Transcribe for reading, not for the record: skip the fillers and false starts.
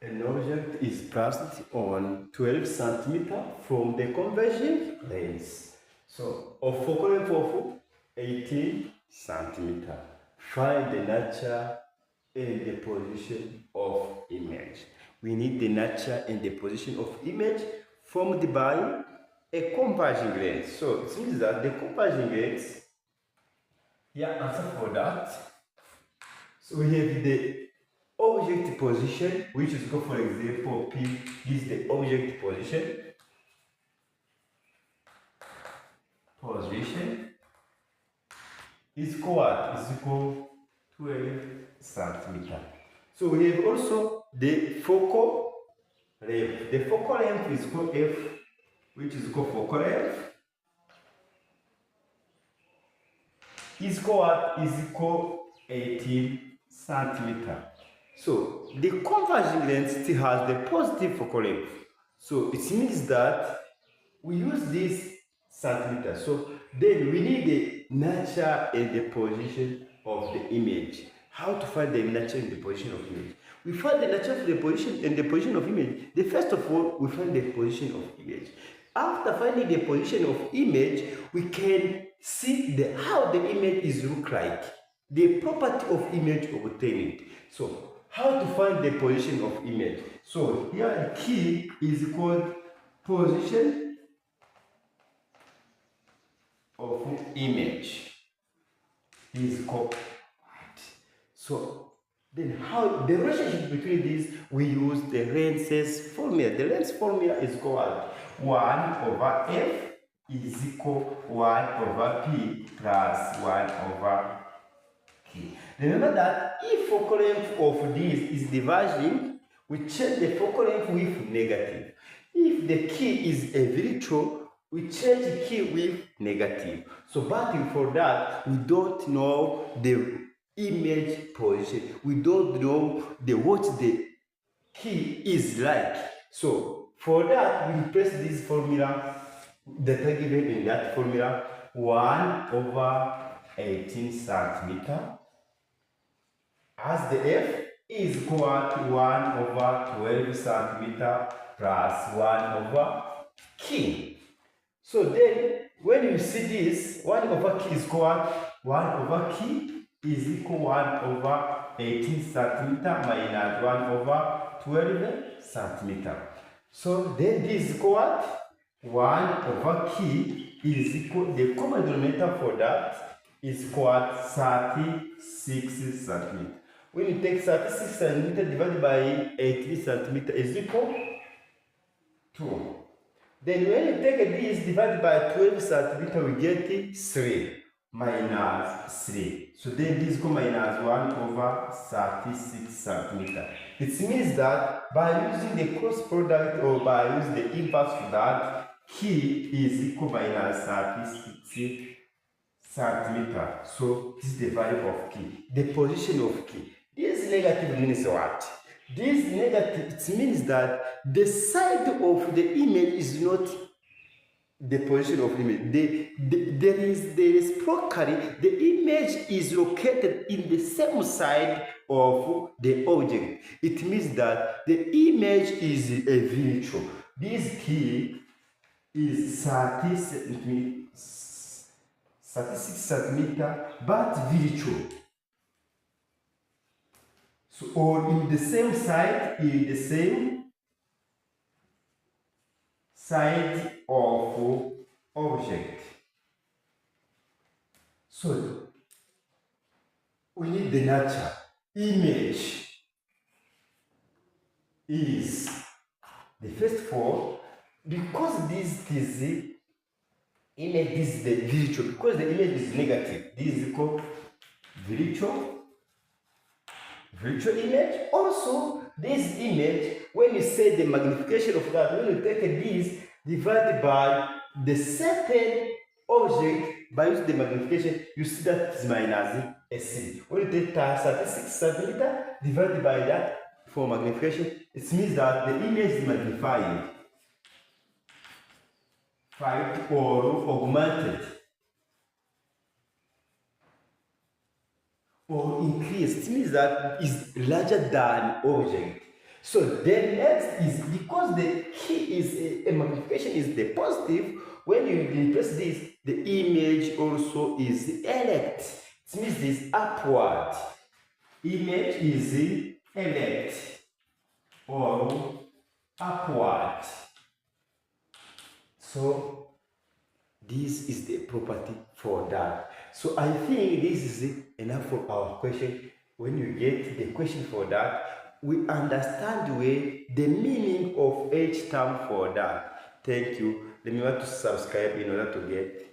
An object is placed on 12 centimeter from the converging lens. So, a focal length of 18 centimeter. Find the nature and the position of image. We need the nature and the position of image formed by a converging lens. So, it means that the converging lens, answer for that. So, we have the object position, which is called, for example, P is the object position. Is equal what? Is equal 12 centimeter. So we have also the focal length. The focal length is called F, which is called focal length. Is equal what? Is equal 18 centimeter. So the converging lens still has the positive focal length. So it means that we use this centimeter. So then we need the nature and the position of the image. How to find the nature and the position of image? We find the nature of the position and the position of image. The first of all, we find the position of image. After finding the position of image, we can see how the image is look like, the property of image obtained. So how to find the position of image? So here the key is called position of image is called. So then how the relationship between these, we use the lenses formula. The lens formula is called 1 over F is equal 1 over P plus 1 over K. Remember that if focal length of this is diverging, we change the focal length with negative. If the key is a virtual, we change the key with negative. So, but for that, we don't know the image position. We don't know what the key is like. So, for that, we replace this formula that are given in that formula 1 over 18 centimeter as the F is equal to 1 over 12 centimeter plus 1 over K. So then, when you see this, 1 over K is equal to 1 over K is equal to 1 over 18 centimeter minus 1 over 12 centimeter. So then this is equal to 1 over K is equal, the common denominator for that is equal to 36 centimeter. When you take 36 centimeter divided by 18 centimeter is equal to 2. Then when you take this divided by 12 centimeter, we get 3 minus 3. So then this go minus 1 over 36 centimeter. It means that by using the cross product or by using the inverse for that, K is equal minus 36 centimeter. So this is the value of K, the position of K. This negative means what? This negative, it means that the side of the image is not the position of image. There is the reciprocally, the image is located in the same side of the object. It means that the image is a virtual. This key is 36 centimeter, but virtual. So, or in the same side, in the same side of object. So, we need the nature. Image is the first four, because this is the image, this is the virtual, because the image is negative, this is called virtual image. Also, this image, when you say the magnification of that, when you take this divided by the certain object by using the magnification, you see that it's minus a c. When you take 36 centimeter divided by that for magnification, it means that the image is magnified or augmented or increased. It means that is larger than object. So then next is, because the key is a magnification is the positive, when you replace this, the image also is elect. It means this upward. Image is elect or upward. So this is the property for that. So I think this is enough for our question. When you get the question for that, we understand the meaning of each term for that. Thank you. Remember to subscribe in order to get